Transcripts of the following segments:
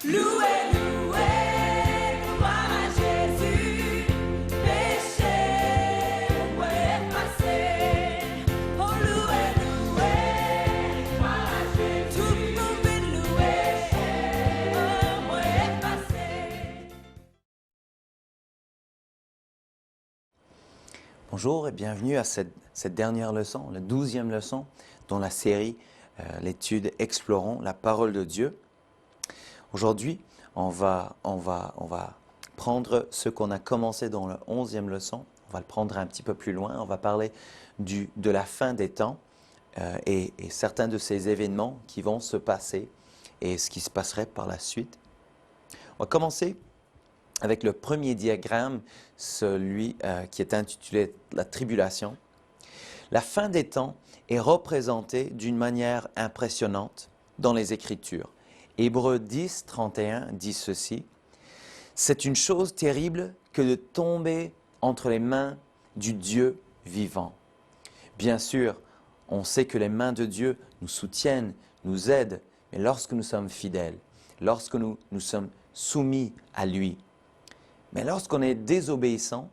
Louez, louez, gloire à Jésus. Péché, moi effacé. Oh, louez, louez, gloire à Jésus. Tout le monde veut louer. Oh, moi effacé. Bonjour et bienvenue à cette dernière leçon, la 12e leçon dans la série l'étude Explorons la parole de Dieu. Aujourd'hui, on va prendre ce qu'on a commencé dans la 11e leçon, on va le prendre un petit peu plus loin, on va parler de la fin des temps et certains de ces événements qui vont se passer et ce qui se passerait par la suite. On va commencer avec le premier diagramme, celui qui est intitulé « La tribulation ». La fin des temps est représentée d'une manière impressionnante dans les Écritures. Hébreux 10, 31 dit ceci: « C'est une chose terrible que de tomber entre les mains du Dieu vivant. » Bien sûr, on sait que les mains de Dieu nous soutiennent, nous aident, mais lorsque nous sommes fidèles, lorsque nous sommes soumis à lui, mais lorsqu'on est désobéissant,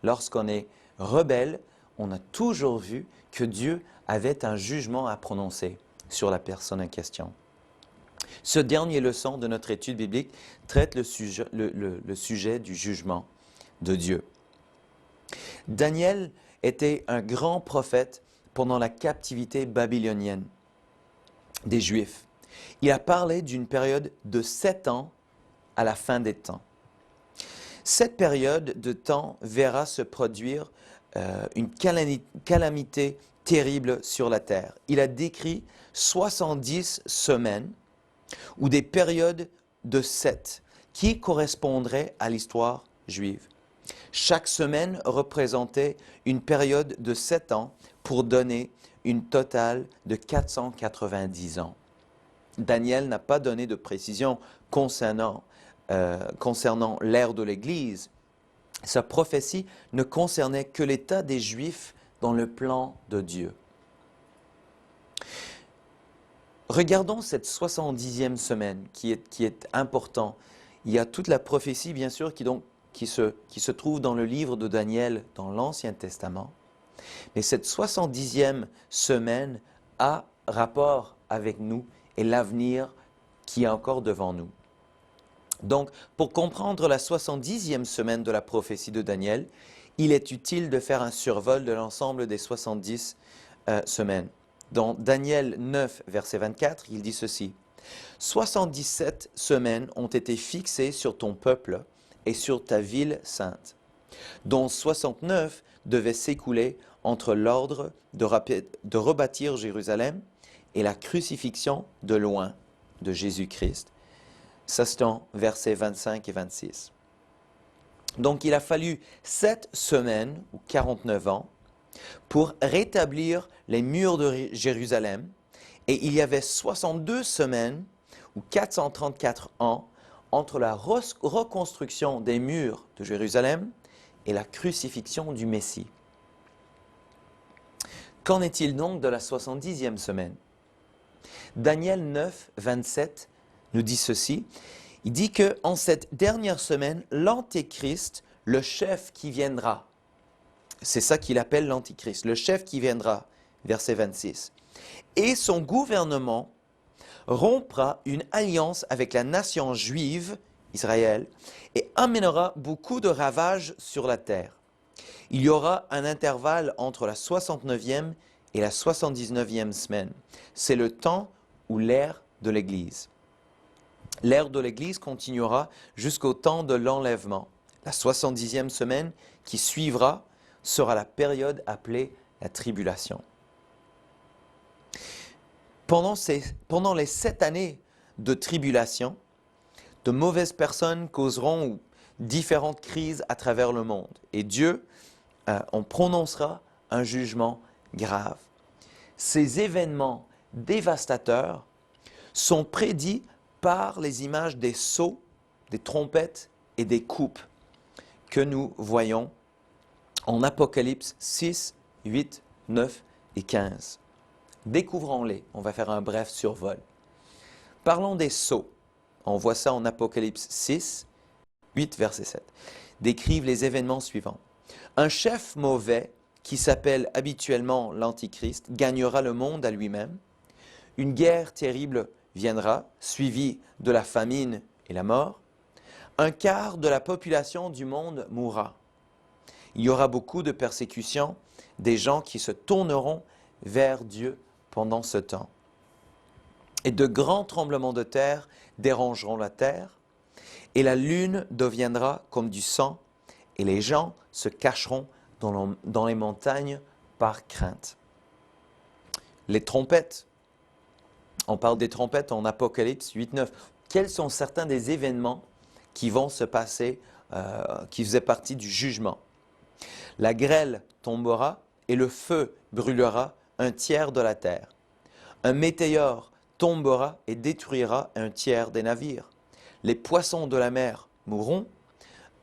lorsqu'on est rebelle, on a toujours vu que Dieu avait un jugement à prononcer sur la personne en question. Ce dernier leçon de notre étude biblique traite le sujet du jugement de Dieu. Daniel était un grand prophète pendant la captivité babylonienne des Juifs. Il a parlé d'une période de 7 ans à la fin des temps. Cette période de temps verra se produire une calamité terrible sur la terre. Il a décrit 70 semaines ou des périodes de 7 qui correspondraient à l'histoire juive. Chaque semaine représentait une période de 7 ans pour donner une totale de 490 ans. Daniel n'a pas donné de précision concernant l'ère de l'Église. Sa prophétie ne concernait que l'état des Juifs dans le plan de Dieu. Regardons cette 70e semaine qui est important. Il y a toute la prophétie, bien sûr, qui se trouve dans le livre de Daniel, dans l'Ancien Testament. Mais cette 70e semaine a rapport avec nous et l'avenir qui est encore devant nous. Donc, pour comprendre la 70e semaine de la prophétie de Daniel, il est utile de faire un survol de l'ensemble des 70 semaines. Dans Daniel 9, verset 24, il dit ceci: « 77 semaines ont été fixées sur ton peuple et sur ta ville sainte, dont 69 devaient s'écouler entre l'ordre de rebâtir Jérusalem et la crucifixion de loin de Jésus-Christ. » Ça, c'est dans versets 25 et 26. Donc, il a fallu 7 semaines, ou 49 ans, pour rétablir les murs de Jérusalem. Et il y avait 62 semaines, ou 434 ans, entre la reconstruction des murs de Jérusalem et la crucifixion du Messie. Qu'en est-il donc de la 70e semaine? Daniel 9, 27 nous dit ceci. Il dit qu'en cette dernière semaine, l'Antéchrist, le chef qui viendra, c'est ça qu'il appelle l'Antichrist, le chef qui viendra, verset 26, et son gouvernement rompra une alliance avec la nation juive, Israël, et amènera beaucoup de ravages sur la terre. Il y aura un intervalle entre la 69e et la 79e semaine. C'est le temps ou l'ère de l'Église. L'ère de l'Église continuera jusqu'au temps de l'enlèvement. La 70e semaine qui suivra sera la période appelée la tribulation. Pendant les 7 années de tribulation, de mauvaises personnes causeront différentes crises à travers le monde. Et Dieu, on prononcera un jugement grave. Ces événements dévastateurs sont prédits par les images des sceaux, des trompettes et des coupes que nous voyons en Apocalypse 6, 8, 9 et 15. Découvrons-les, on va faire un bref survol. Parlons des sceaux. on voit ça en Apocalypse 6, 8, verset 7, décrivent les événements suivants. Un chef mauvais, qui s'appelle habituellement l'Antichrist, gagnera le monde à lui-même. Une guerre terrible viendra, suivie de la famine et la mort. Un quart de la population du monde mourra. Il y aura beaucoup de persécutions, des gens qui se tourneront vers Dieu pendant ce temps. Et de grands tremblements de terre dérangeront la terre, et la lune deviendra comme du sang, et les gens se cacheront dans les montagnes par crainte. Les trompettes, on parle des trompettes en Apocalypse 8, 9. Quels sont certains des événements qui vont se passer, qui faisaient partie du jugement? La grêle tombera et le feu brûlera un tiers de la terre. Un météore tombera et détruira un tiers des navires. Les poissons de la mer mourront.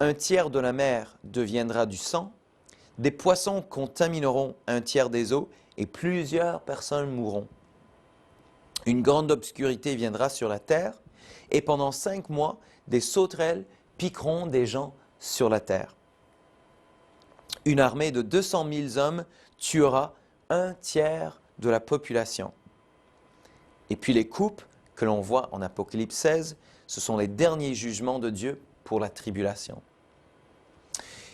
Un tiers de la mer deviendra du sang. Des poissons contamineront un tiers des eaux et plusieurs personnes mourront. Une grande obscurité viendra sur la terre et pendant 5 mois, des sauterelles piqueront des gens sur la terre. Une armée de 200 000 hommes tuera un tiers de la population. Et puis les coupes que l'on voit en Apocalypse 16, ce sont les derniers jugements de Dieu pour la tribulation.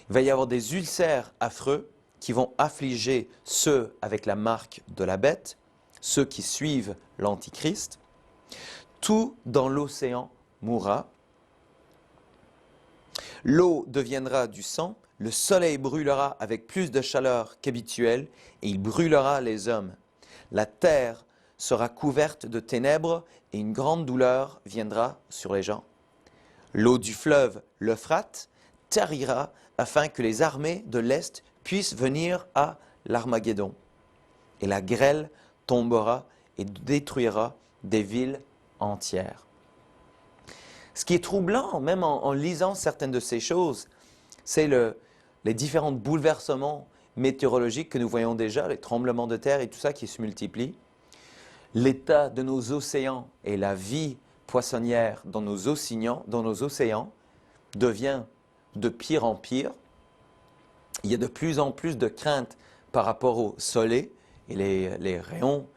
Il va y avoir des ulcères affreux qui vont affliger ceux avec la marque de la bête, ceux qui suivent l'Antichrist. Tout dans l'océan mourra. L'eau deviendra du sang, le soleil brûlera avec plus de chaleur qu'habituel et il brûlera les hommes. La terre sera couverte de ténèbres et une grande douleur viendra sur les gens. L'eau du fleuve, l'Euphrate, tarira afin que les armées de l'Est puissent venir à l'Armageddon. Et la grêle tombera et détruira des villes entières. Ce qui est troublant, même en lisant certaines de ces choses, c'est les différents bouleversements météorologiques que nous voyons déjà, les tremblements de terre et tout ça qui se multiplient. L'état de nos océans et la vie poissonnière dans nos océans devient de pire en pire. Il y a de plus en plus de crainte par rapport au soleil et les rayons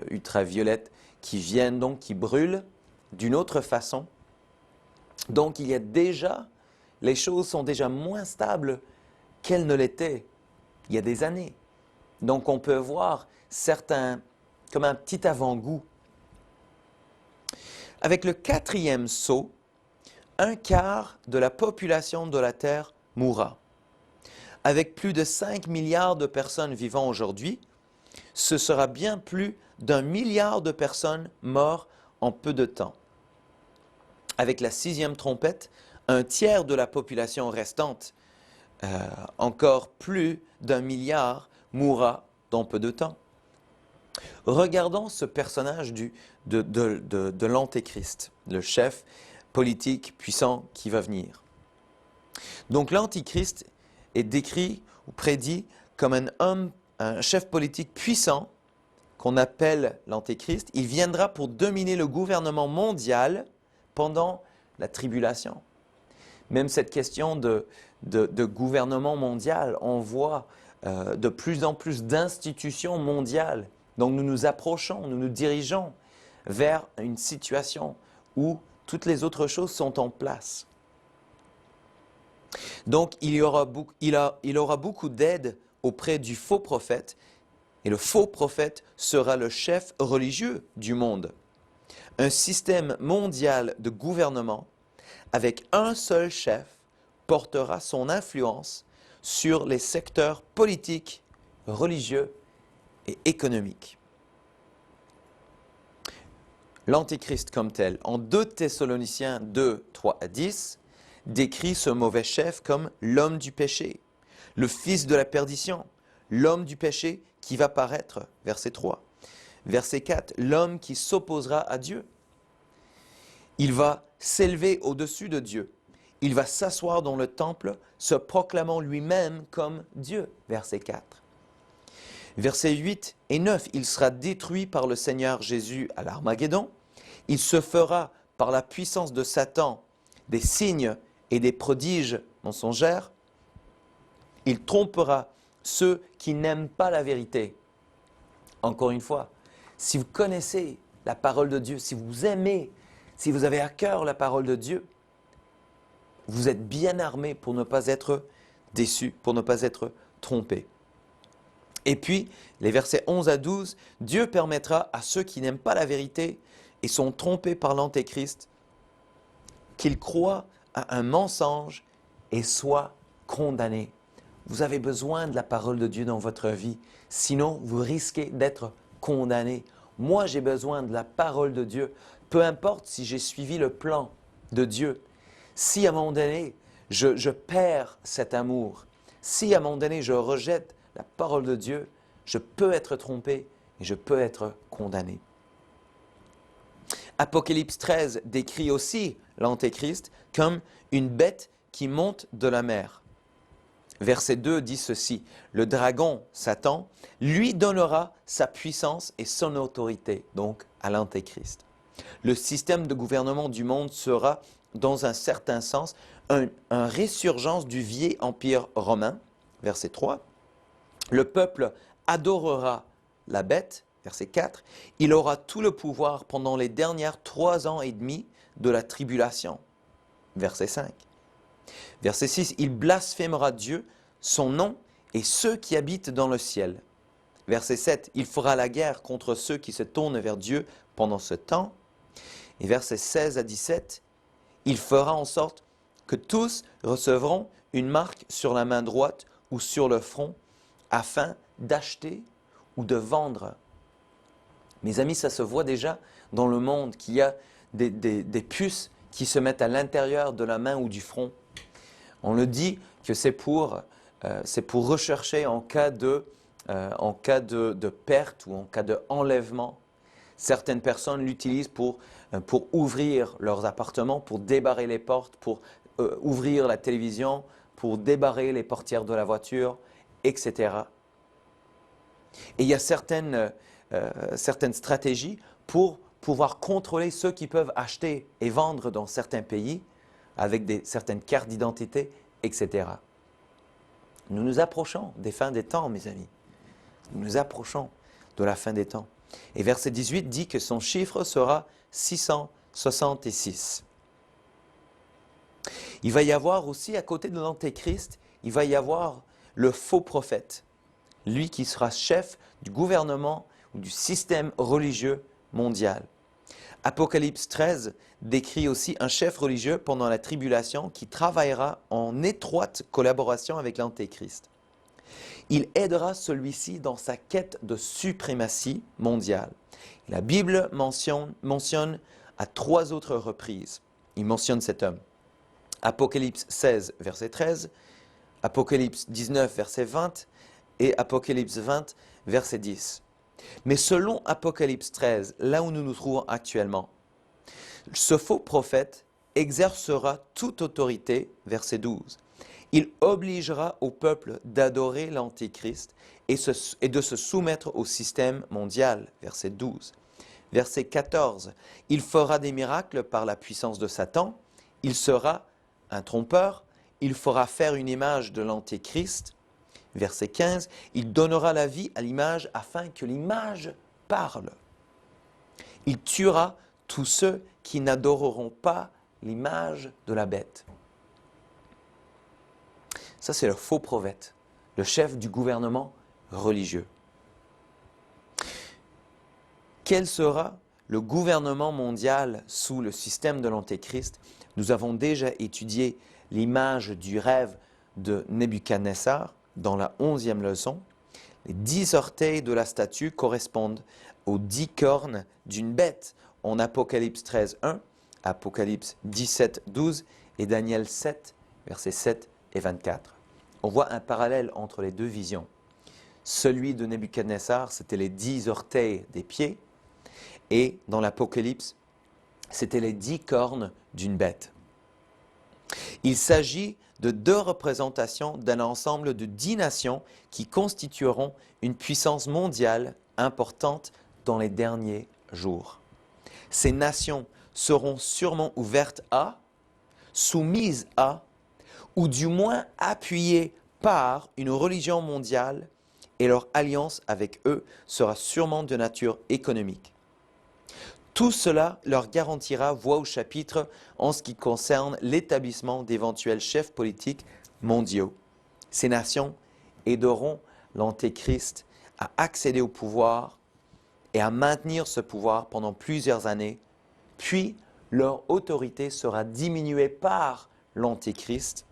ultraviolettes qui viennent donc, qui brûlent d'une autre façon. Donc il y a déjà, les choses sont déjà moins stables qu'elles ne l'étaient il y a des années. Donc on peut voir certains, comme un petit avant-goût. Avec le 4e sceau, un quart de la population de la Terre mourra. Avec plus de 5 milliards de personnes vivant aujourd'hui, ce sera bien plus d'1 milliard de personnes mortes en peu de temps. Avec la 6e trompette, un tiers de la population restante, encore plus d'1 milliard, mourra dans peu de temps. Regardons ce personnage de l'Antéchrist, le chef politique puissant qui va venir. Donc l'Antichrist est décrit ou prédit comme un chef politique puissant qu'on appelle l'Antéchrist. Il viendra pour dominer le gouvernement mondial pendant la tribulation. Même cette question de gouvernement mondial, on voit de plus en plus d'institutions mondiales. Donc nous nous approchons, nous nous dirigeons vers une situation où toutes les autres choses sont en place. Donc il aura beaucoup d'aide auprès du faux prophète, et le faux prophète sera le chef religieux du monde. Un système mondial de gouvernement avec un seul chef portera son influence sur les secteurs politiques, religieux et économiques. L'Antéchrist comme tel, en 2 Thessaloniciens 2, 3 à 10, décrit ce mauvais chef comme l'homme du péché, le fils de la perdition, l'homme du péché qui va paraître, verset 3. Verset 4, l'homme qui s'opposera à Dieu. Il va s'élever au-dessus de Dieu. Il va s'asseoir dans le temple, se proclamant lui-même comme Dieu. Verset 4. Versets 8 et 9, il sera détruit par le Seigneur Jésus à l'Armageddon. Il se fera par la puissance de Satan des signes et des prodiges mensongers, il trompera ceux qui n'aiment pas la vérité. Encore une fois, si vous connaissez la parole de Dieu, si vous aimez, si vous avez à cœur la parole de Dieu, vous êtes bien armé pour ne pas être déçu, pour ne pas être trompé. Et puis, les versets 11 à 12, Dieu permettra à ceux qui n'aiment pas la vérité et sont trompés par l'Antéchrist qu'ils croient à un mensonge et soient condamnés. Vous avez besoin de la parole de Dieu dans votre vie, sinon vous risquez d'être condamné. Moi, j'ai besoin de la parole de Dieu, peu importe si j'ai suivi le plan de Dieu. Si à un moment donné, je perds cet amour, si à un moment donné, je rejette la parole de Dieu, je peux être trompé et je peux être condamné. Apocalypse 13 décrit aussi l'Antéchrist comme une bête qui monte de la mer. Verset 2 dit ceci, « Le dragon, Satan, lui donnera sa puissance et son autorité, donc à l'Antéchrist. Le système de gouvernement du monde sera, dans un certain sens, un résurgence du vieil empire romain. » Verset 3. « Le peuple adorera la bête. » Verset 4. « Il aura tout le pouvoir pendant les dernières 3 ans et demi de la tribulation. » Verset 5. Verset 6, « Il blasphémera Dieu, son nom et ceux qui habitent dans le ciel. » Verset 7, « Il fera la guerre contre ceux qui se tournent vers Dieu pendant ce temps. » Et versets 16 à 17, « Il fera en sorte que tous recevront une marque sur la main droite ou sur le front afin d'acheter ou de vendre. » Mes amis, ça se voit déjà dans le monde qu'il y a des puces qui se mettent à l'intérieur de la main ou du front. On le dit que c'est pour rechercher en cas de perte ou en cas d'enlèvement. Certaines personnes l'utilisent pour ouvrir leurs appartements, pour débarrer les portes, pour ouvrir la télévision, pour débarrer les portières de la voiture, etc. Et il y a certaines stratégies pour pouvoir contrôler ceux qui peuvent acheter et vendre dans certains pays avec certaines cartes d'identité, etc. Nous nous approchons des fins des temps, mes amis. Nous nous approchons de la fin des temps. Et verset 18 dit que son chiffre sera 666. Il va y avoir aussi, à côté de l'Antéchrist, il va y avoir le faux prophète. Lui qui sera chef du gouvernement ou du système religieux mondial. Apocalypse 13 décrit aussi un chef religieux pendant la tribulation qui travaillera en étroite collaboration avec l'Antéchrist. Il aidera celui-ci dans sa quête de suprématie mondiale. La Bible mentionne à 3 autres reprises, il mentionne cet homme. Apocalypse 16, verset 13, Apocalypse 19, verset 20 et Apocalypse 20, verset 10. Mais selon Apocalypse 13, là où nous nous trouvons actuellement, ce faux prophète exercera toute autorité, verset 12. Il obligera au peuple d'adorer l'Antéchrist et de se soumettre au système mondial, verset 12. Verset 14, il fera des miracles par la puissance de Satan, il sera un trompeur, il fera faire une image de l'Antéchrist. Verset 15, il donnera la vie à l'image afin que l'image parle. Il tuera tous ceux qui n'adoreront pas l'image de la bête. Ça, c'est le faux prophète, le chef du gouvernement religieux. Quel sera le gouvernement mondial sous le système de l'Antéchrist? Nous avons déjà étudié l'image du rêve de Nebuchadnezzar dans la 11e leçon. Les 10 orteils de la statue correspondent aux 10 cornes d'une bête en Apocalypse 13, 1, Apocalypse 17, 12 et Daniel 7, versets 7 et 24. On voit un parallèle entre les 2 visions. Celui de Nebuchadnezzar, c'était les 10 orteils des pieds, et dans l'Apocalypse, c'était les 10 cornes d'une bête. Il s'agit de 2 représentations d'un ensemble de 10 nations qui constitueront une puissance mondiale importante dans les derniers jours. Ces nations seront sûrement ouvertes à, soumises à, ou du moins appuyées par une religion mondiale, et leur alliance avec eux sera sûrement de nature économique. Tout cela leur garantira voix au chapitre en ce qui concerne l'établissement d'éventuels chefs politiques mondiaux. Ces nations aideront l'Antéchrist à accéder au pouvoir et à maintenir ce pouvoir pendant plusieurs années, puis leur autorité sera diminuée par l'Antéchrist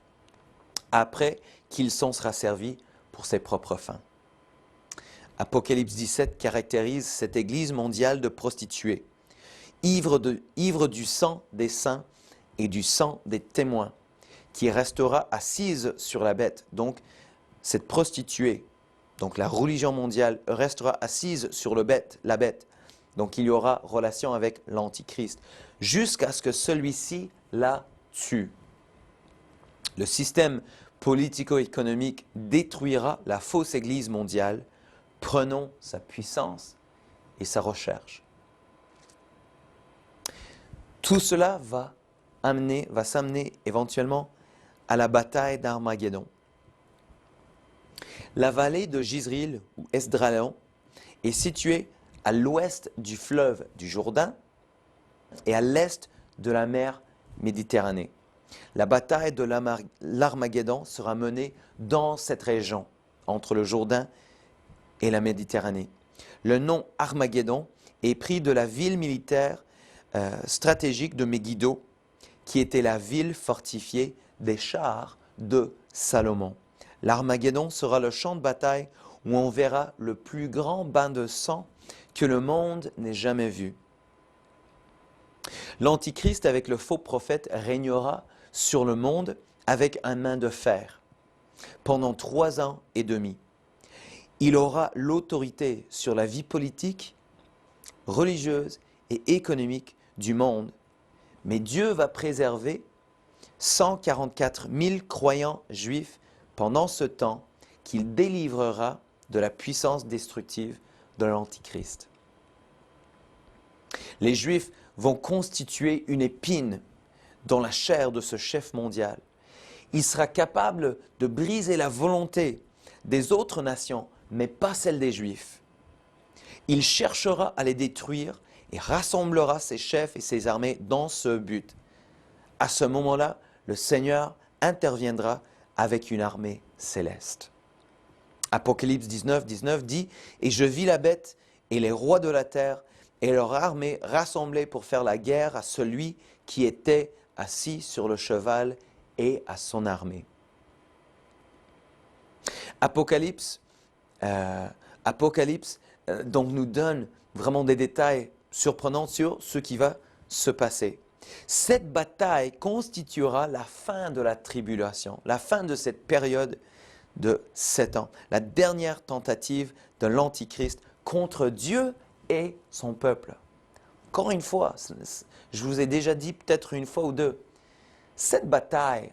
après qu'il s'en sera servi pour ses propres fins. Apocalypse 17 caractérise cette Église mondiale de prostituées, ivre du sang des saints et du sang des témoins, qui restera assise sur la bête. Donc, cette prostituée, donc la religion mondiale, restera assise sur la bête. Donc, il y aura relation avec l'Antichrist, jusqu'à ce que celui-ci la tue. Le système politico-économique détruira la fausse Église mondiale, prenant sa puissance et sa recherche. Tout cela va s'amener éventuellement à la bataille d'Armageddon. La vallée de Jizreel ou Esdraelon est située à l'ouest du fleuve du Jourdain et à l'est de la mer Méditerranée. La bataille de l'Armageddon sera menée dans cette région, entre le Jourdain et la Méditerranée. Le nom Armageddon est pris de la ville militaire stratégique de Megiddo, qui était la ville fortifiée des chars de Salomon. L'Armageddon sera le champ de bataille où on verra le plus grand bain de sang que le monde n'ait jamais vu. L'Antichrist avec le faux prophète régnera sur le monde avec un main de fer pendant 3 ans et demi. Il aura l'autorité sur la vie politique, religieuse et économique du monde, mais Dieu va préserver 144 000 croyants juifs pendant ce temps qu'il délivrera de la puissance destructive de l'Antichrist. Les Juifs vont constituer une épine dans la chair de ce chef mondial. Il sera capable de briser la volonté des autres nations, mais pas celle des Juifs. Il cherchera à les détruire et rassemblera ses chefs et ses armées dans ce but. À ce moment-là, le Seigneur interviendra avec une armée céleste. Apocalypse 19, 19 dit « Et je vis la bête et les rois de la terre et leur armée rassemblés pour faire la guerre à celui qui était assis sur le cheval et à son armée. » Apocalypse donc nous donne vraiment des détails surprenants sur ce qui va se passer. Cette bataille constituera la fin de la tribulation, la fin de cette période de 7 ans, la dernière tentative de l'Antichrist contre Dieu et son peuple. Encore une fois, je vous ai déjà dit peut-être une fois ou deux, cette bataille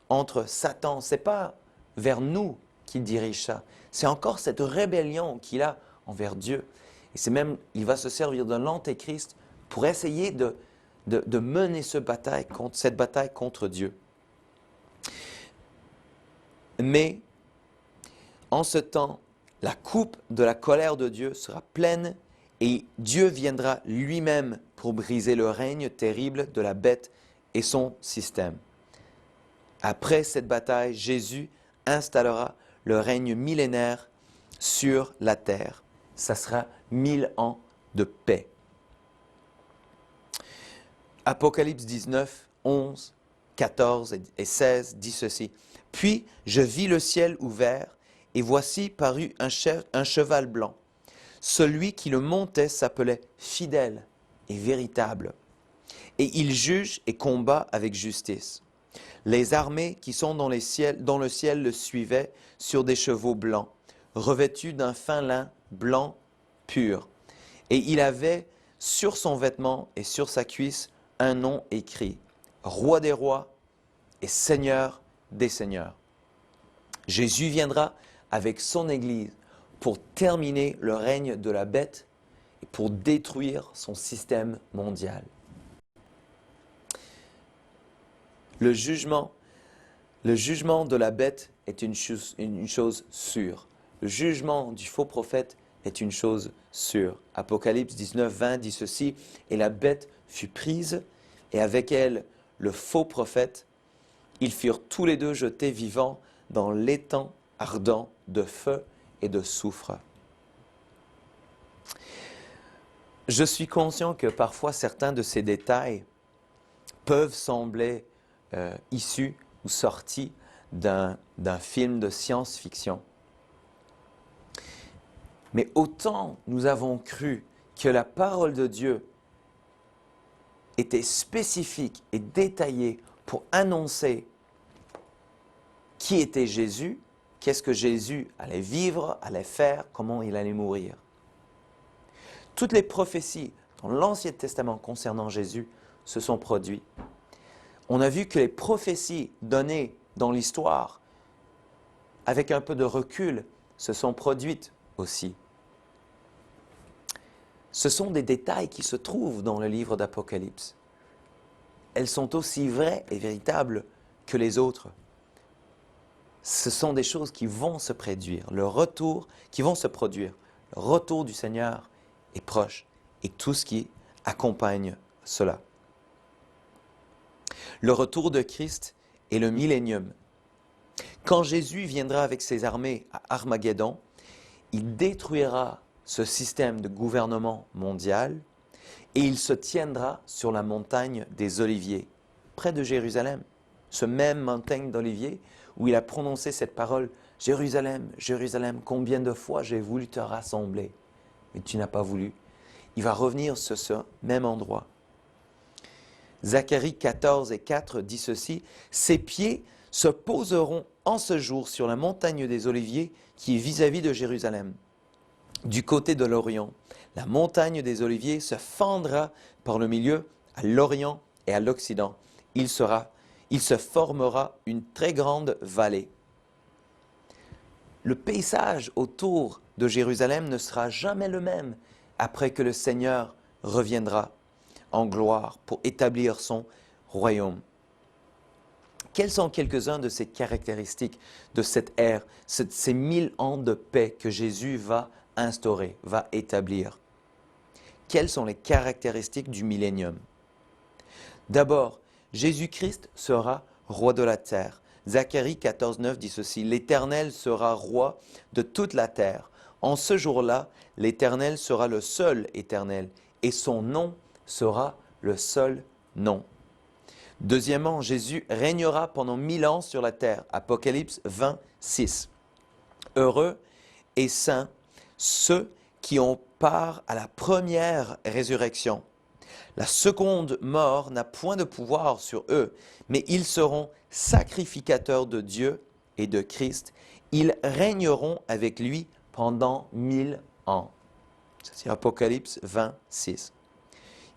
entre Satan, ce n'est pas vers nous qu'il dirige ça, c'est encore cette rébellion qu'il a envers Dieu. Et c'est même, il va se servir de l'Antéchrist pour essayer de mener cette bataille contre Dieu. Mais, en ce temps, la coupe de la colère de Dieu sera pleine et Dieu viendra lui-même pour briser le règne terrible de la bête et son système. Après cette bataille, Jésus installera le règne millénaire sur la terre. Ça sera 1000 ans de paix. Apocalypse 19, 11, 14 et 16 dit ceci. « Puis je vis le ciel ouvert, et voici parut un cheval blanc. Celui qui le montait s'appelait Fidèle et Véritable. Et il juge et combat avec justice. Les armées qui sont dans le ciel le suivaient sur des chevaux blancs, revêtus d'un fin lin blanc pur. Et il avait sur son vêtement et sur sa cuisse un nom écrit, Roi des rois et Seigneur des seigneurs. Jésus viendra avec son Église pour terminer le règne de la bête et pour détruire son système mondial. Le jugement de la bête est une chose sûre. Le jugement du faux prophète est une chose sûre. Apocalypse 19, 20 dit ceci, « Et la bête fut prise, et avec elle le faux prophète. Ils furent tous les deux jetés vivants dans l'étang ardent de feu et de soufre. » Je suis conscient que parfois certains de ces détails peuvent sembler issus ou sortis d'un film de science-fiction. Mais autant nous avons cru que la parole de Dieu était spécifique et détaillée pour annoncer qui était Jésus, qu'est-ce que Jésus allait vivre, allait faire, comment il allait mourir. Toutes les prophéties dans l'Ancien Testament concernant Jésus se sont produites. On a vu que les prophéties données dans l'histoire, avec un peu de recul, se sont produites aussi. Ce sont des détails qui se trouvent dans le livre d'Apocalypse. Elles sont aussi vraies et véritables que les autres. Ce sont des choses qui vont se produire, qui vont se produire. Le retour du Seigneur est proche et tout ce qui accompagne cela. Le retour de Christ est le millénium. Quand Jésus viendra avec ses armées à Armageddon, il détruira ce système de gouvernement mondial et il se tiendra sur la montagne des Oliviers, près de Jérusalem. Ce même montagne d'Oliviers où il a prononcé cette parole « Jérusalem, Jérusalem, combien de fois j'ai voulu te rassembler, mais tu n'as pas voulu. » Il va revenir sur ce même endroit. Zacharie 14 et 4 dit ceci, « Ses pieds se poseront en ce jour sur la montagne des Oliviers qui est vis-à-vis de Jérusalem. Du côté de l'Orient, la montagne des Oliviers se fendra par le milieu à l'Orient et à l'Occident. Il se formera une très grande vallée. » Le paysage autour de Jérusalem ne sera jamais le même après que le Seigneur reviendra en gloire pour établir son royaume. Quelles sont quelques-unes de ces caractéristiques de cette ère, ces 1000 ans de paix que Jésus va instaurer, va établir? Quelles sont les caractéristiques du millénium? D'abord, Jésus-Christ sera roi de la terre. Zacharie 14, 9 dit ceci, « L'Éternel sera roi de toute la terre. En ce jour-là, l'Éternel sera le seul Éternel, et son nom sera le seul nom. » Deuxièmement, Jésus régnera pendant 1000 ans sur la terre. Apocalypse 20, 6. « Heureux et saints ceux qui ont part à la première résurrection. La seconde mort n'a point de pouvoir sur eux, mais ils seront sacrificateurs de Dieu et de Christ. Ils régneront avec lui pendant 1000 ans. » C'est Apocalypse 26.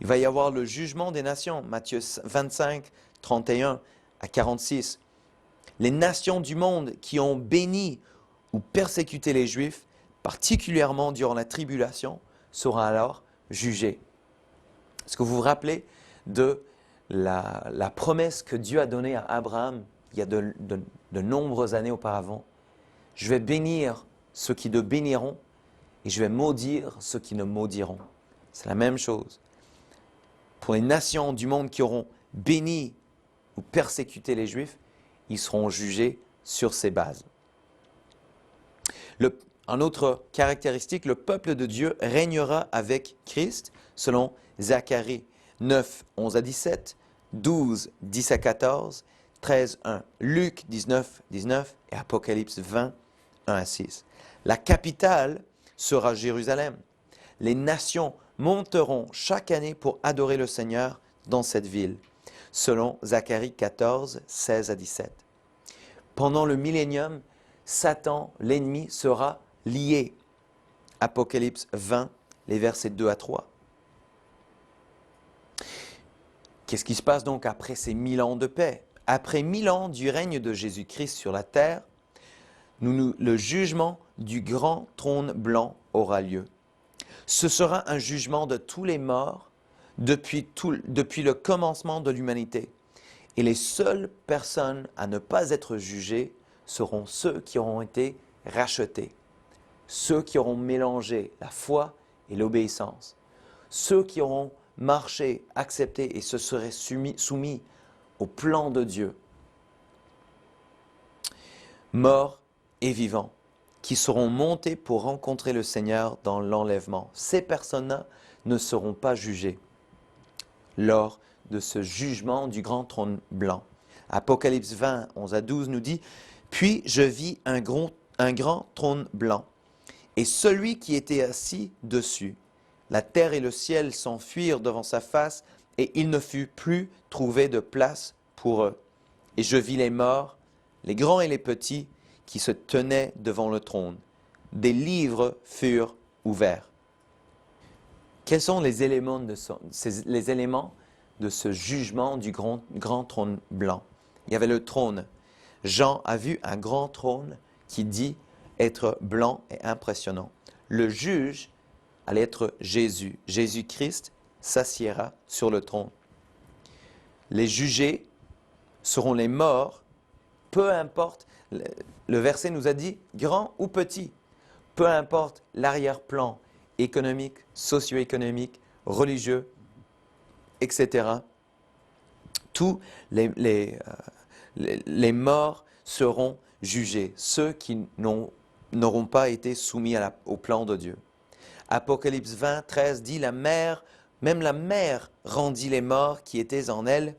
Il va y avoir le jugement des nations, Matthieu 25, 31 à 46. Les nations du monde qui ont béni ou persécuté les Juifs, particulièrement durant la tribulation, seront alors jugées. Est-ce que vous vous rappelez de la promesse que Dieu a donnée à Abraham il y a de nombreuses années auparavant? Je vais bénir ceux qui te béniront et je vais maudire ceux qui ne maudiront. C'est la même chose. Pour les nations du monde qui auront béni ou persécuté les Juifs, ils seront jugés sur ces bases. Un autre caractéristique, le peuple de Dieu régnera avec Christ, selon Zacharie 9, 11 à 17, 12, 10 à 14, 13, 1, Luc 19, 19 et Apocalypse 20, 1 à 6. La capitale sera Jérusalem. Les nations monteront chaque année pour adorer le Seigneur dans cette ville, selon Zacharie 14, 16 à 17. Pendant le millénium, Satan, l'ennemi, sera lié. Apocalypse 20, les versets 2 à 3. Qu'est-ce qui se passe donc après ces 1000 ans de paix? Après 1000 ans du règne de Jésus-Christ sur la terre, le jugement du grand trône blanc aura lieu. Ce sera un jugement de tous les morts depuis le commencement de l'humanité. Et les seules personnes à ne pas être jugées seront ceux qui auront été rachetés, ceux qui auront mélangé la foi et l'obéissance, ceux qui auront marché, accepté et se seraient soumis au plan de Dieu, morts et vivants, qui seront montés pour rencontrer le Seigneur dans l'enlèvement. Ces personnes-là ne seront pas jugées lors de ce jugement du grand trône blanc. Apocalypse 20, 11 à 12 nous dit « Puis je vis un grand trône blanc, et celui qui était assis dessus. La terre et le ciel s'enfuirent devant sa face, et il ne fut plus trouvé de place pour eux. Et je vis les morts, les grands et les petits, qui se tenaient devant le trône. Des livres furent ouverts. » Quels sont les éléments de ce jugement du grand trône blanc? Il y avait le trône. Jean a vu un grand trône qui dit être blanc et impressionnant. Le juge allait être Jésus. Jésus-Christ s'assiera sur le trône. Les jugés seront les morts, peu importe, le verset nous a dit grand ou petit, peu importe l'arrière-plan économique, socio-économique, religieux, etc. Tous les morts seront jugés, ceux qui n'auront pas été soumis au plan de Dieu. Apocalypse 20, 13 dit même la mer rendit les morts qui étaient en elle.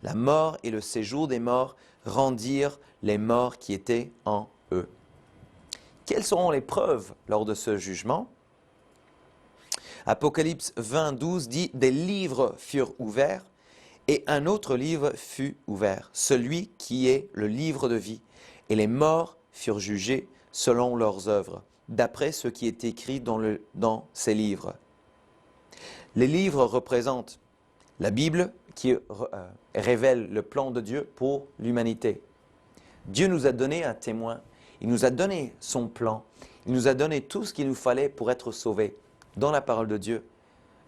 La mort et le séjour des morts rendirent les morts qui étaient en eux. Quelles seront les preuves lors de ce jugement? Apocalypse 20, 12 dit « Des livres furent ouverts, et un autre livre fut ouvert, celui qui est le livre de vie. Et les morts furent jugés selon leurs œuvres, d'après ce qui est écrit dans ces livres. » Les livres représentent la Bible qui révèle le plan de Dieu pour l'humanité. Dieu nous a donné un témoin, il nous a donné son plan, il nous a donné tout ce qu'il nous fallait pour être sauvés dans la parole de Dieu.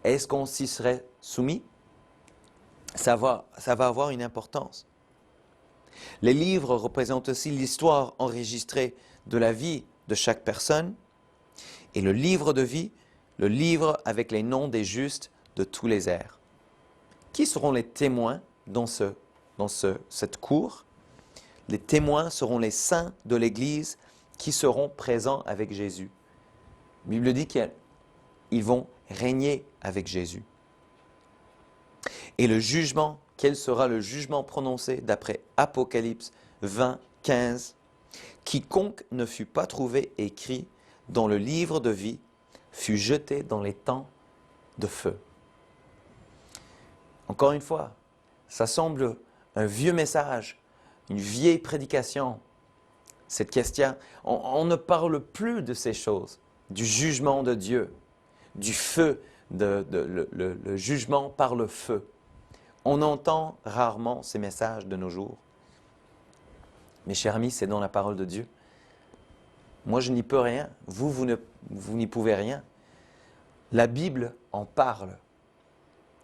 Est-ce qu'on s'y serait soumis? Ça va avoir une importance. Les livres représentent aussi l'histoire enregistrée de la vie de chaque personne et le livre de vie, le livre avec les noms des justes de tous les ères. Qui seront les témoins dans cette cour? Les témoins seront les saints de l'Église qui seront présents avec Jésus. La Bible dit qu'ils vont régner avec Jésus. Et le jugement, quel sera le jugement prononcé d'après Apocalypse 20, 15? Quiconque ne fut pas trouvé écrit dans le livre de vie fut jeté dans les temps de feu. Encore une fois, ça semble un vieux message, une vieille prédication. Cette question, on ne parle plus de ces choses, du jugement de Dieu, du feu, le jugement par le feu. On entend rarement ces messages de nos jours. Mes chers amis, c'est dans la parole de Dieu. Moi, je n'y peux rien. Vous n'y pouvez rien. La Bible en parle.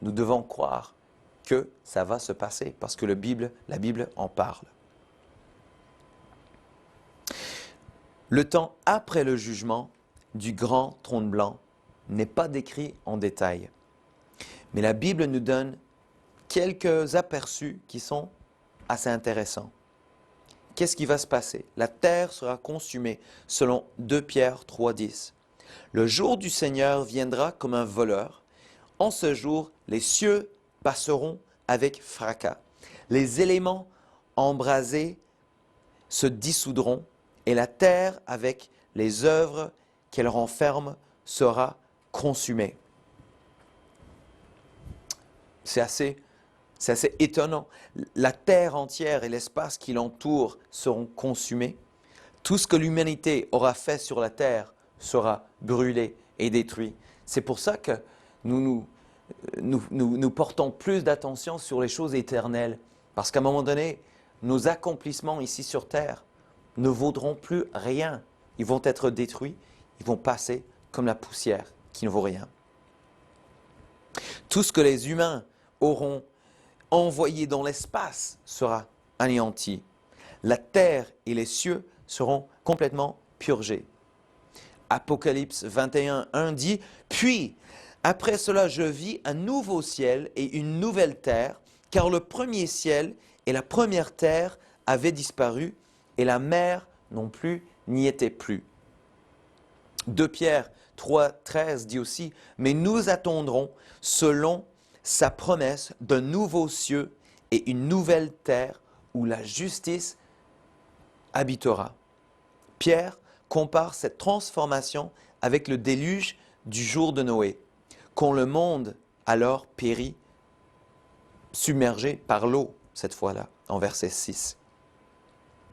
Nous devons croire que ça va se passer parce que la Bible en parle. Le temps après le jugement du grand trône blanc n'est pas décrit en détail. Mais la Bible nous donne quelques aperçus qui sont assez intéressants. Qu'est-ce qui va se passer? La terre sera consumée selon 2 Pierre 3,10. Le jour du Seigneur viendra comme un voleur. En ce jour, les cieux passeront avec fracas. Les éléments embrasés se dissoudront et la terre, avec les œuvres qu'elle renferme, sera consumée. C'est assez étonnant. La terre entière et l'espace qui l'entoure seront consumés. Tout ce que l'humanité aura fait sur la terre sera brûlé et détruit. C'est pour ça que nous portons plus d'attention sur les choses éternelles. Parce qu'à un moment donné, nos accomplissements ici sur terre ne vaudront plus rien. Ils vont être détruits, ils vont passer comme la poussière qui ne vaut rien. Tout ce que les humains auront envoyé dans l'espace sera anéanti. La terre et les cieux seront complètement purgés. Apocalypse 21:1 dit « Puis, après cela, je vis un nouveau ciel et une nouvelle terre, car le premier ciel et la première terre avaient disparu, et la mer non plus n'y était plus. » 2 Pierre 3:13 dit aussi « Mais nous attendrons, selon sa promesse, d'un nouveau ciel et une nouvelle terre où la justice habitera. » Pierre compare cette transformation avec le déluge du jour de Noé, quand le monde alors périt, submergé par l'eau, cette fois-là, en verset 6.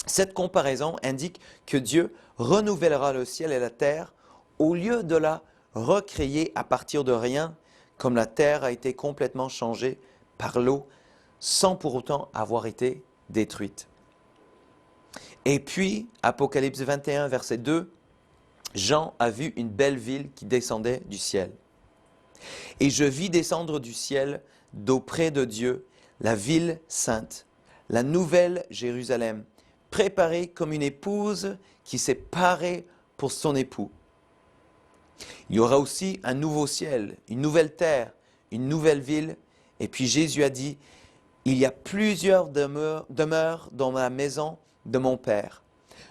Cette comparaison indique que Dieu renouvellera le ciel et la terre au lieu de la recréer à partir de rien, comme la terre a été complètement changée par l'eau, sans pour autant avoir été détruite. Et puis, Apocalypse 21, verset 2, Jean a vu une belle ville qui descendait du ciel. Et je vis descendre du ciel, d'auprès de Dieu, la ville sainte, la nouvelle Jérusalem, préparée comme une épouse qui s'est parée pour son époux. Il y aura aussi un nouveau ciel, une nouvelle terre, une nouvelle ville. Et puis Jésus a dit, il y a plusieurs demeures dans la maison de mon Père.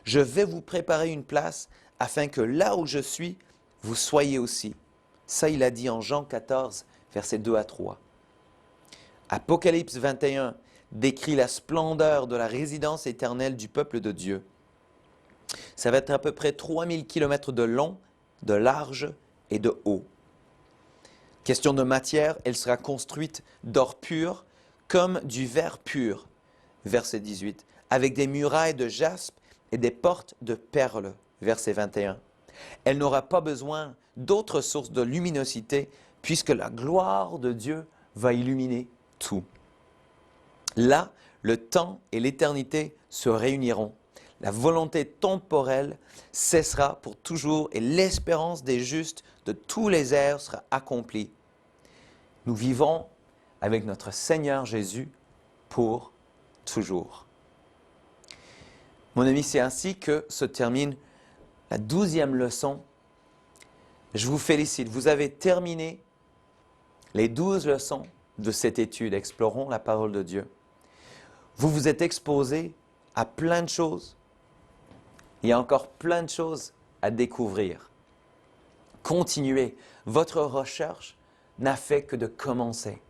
Je vais vous préparer une place afin que là où je suis, vous soyez aussi. Ça, il a dit en Jean 14, versets 2 à 3. Apocalypse 21 décrit la splendeur de la résidence éternelle du peuple de Dieu. Ça va être à peu près 3000 km de long, de large et de haut. Question de matière, elle sera construite d'or pur comme du verre pur, verset 18, avec des murailles de jaspe et des portes de perles, verset 21. Elle n'aura pas besoin d'autres sources de luminosité puisque la gloire de Dieu va illuminer tout. Là, le temps et l'éternité se réuniront. La volonté temporelle cessera pour toujours et l'espérance des justes de tous les ères sera accomplie. Nous vivons avec notre Seigneur Jésus pour toujours. Mon ami, c'est ainsi que se termine la 12e leçon. Je vous félicite, vous avez terminé les 12 leçons de cette étude, Explorons la parole de Dieu. Vous vous êtes exposé à plein de choses. Il y a encore plein de choses à découvrir. Continuez, votre recherche n'a fait que de commencer.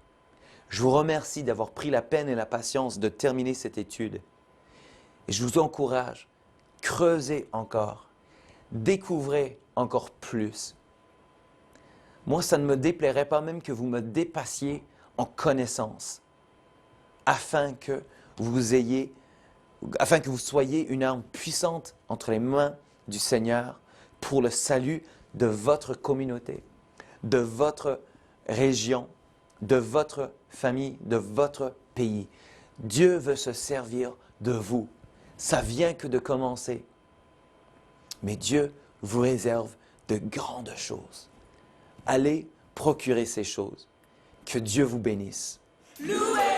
Je vous remercie d'avoir pris la peine et la patience de terminer cette étude. Et je vous encourage, creusez encore, découvrez encore plus. Moi, ça ne me déplairait pas même que vous me dépassiez en connaissance, afin que vous soyez une arme puissante entre les mains du Seigneur pour le salut de votre communauté, de votre région, de votre famille, de votre pays. Dieu veut se servir de vous. Ça vient que de commencer. Mais Dieu vous réserve de grandes choses. Allez procurer ces choses. Que Dieu vous bénisse. Louez